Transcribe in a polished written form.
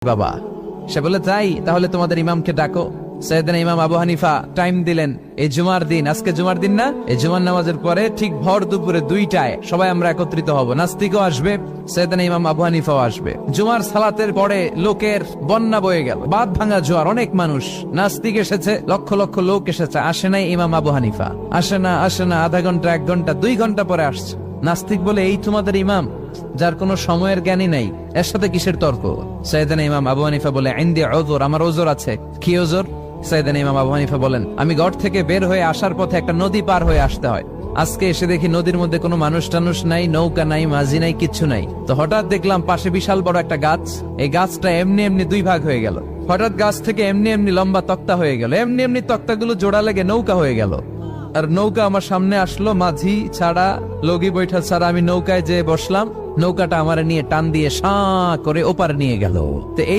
বাবা। সে বলে তাই, তাহলে তোমাদের ইমামকে ডাকো। সাইয়েদনা ইমাম আবু হানিফা টাইম দিলেন, এই জুমার দিন, আজকে জুমার দিন না, এই জুমার নামাজের পরে ঠিক ভর দুপুরে 2টায় সবাই আমরা একত্রিত হব। নাস্তিকও আসবে, সাইয়েদনা ইমাম আবু হানিফাও আসবে। জুমার সালাতের পরে লোকের বন্যা বয়ে গেল, বাঁধ ভাঙা জোয়ার, অনেক মানুষ। নাস্তিক এসেছে, লক্ষ লক্ষ লোক এসেছে, আসে নাই ইমাম আবু হানিফা। আসে না আধা ঘন্টা, 1 ঘন্টা, 2 ঘন্টা পরে আসছে। নাস্তিক বলে, এই তোমাদের ইমাম যার কোনো সময়ের জ্ঞানই নাই, এর সাথে কিসের তর্ক? সাইয়েদনা ইমাম আবু হানিফা বলে, ইনদি উযর, আমার ওজর আছে। কি ওজর? সাইয়েদনা ইমাম আবু হানিফা বলেন, আমি ঘর থেকে বের হয়ে আসার পথে একটা নদী পার হয়ে আসতে হয়। আজকে এসে দেখি নদীর মধ্যে কোনো মানুষ টানুষ নাই, নৌকা নাই, মাঝি নাই, কিচ্ছু নাই। তো হঠাৎ দেখলাম পাশে বিশাল বড় একটা গাছ, এই গাছটা এমনি এমনি 2 ভাগ হয়ে গেল। হঠাৎ গাছ থেকে এমনি এমনি লম্বা তক্তা হয়ে গেল, এমনি এমনি তক্তাগুলো জোড়া লেগে নৌকা হয়ে গেল। আর নৌকা আমার সামনে আসলো, মাঝি ছাড়া, লগি বৈঠা ছাড়া। আমি নৌকায় যেয়ে বসলাম, নৌকাটা আমার নিয়ে টান দিয়ে সাঁ করে ওপারে নিয়ে গেল। তো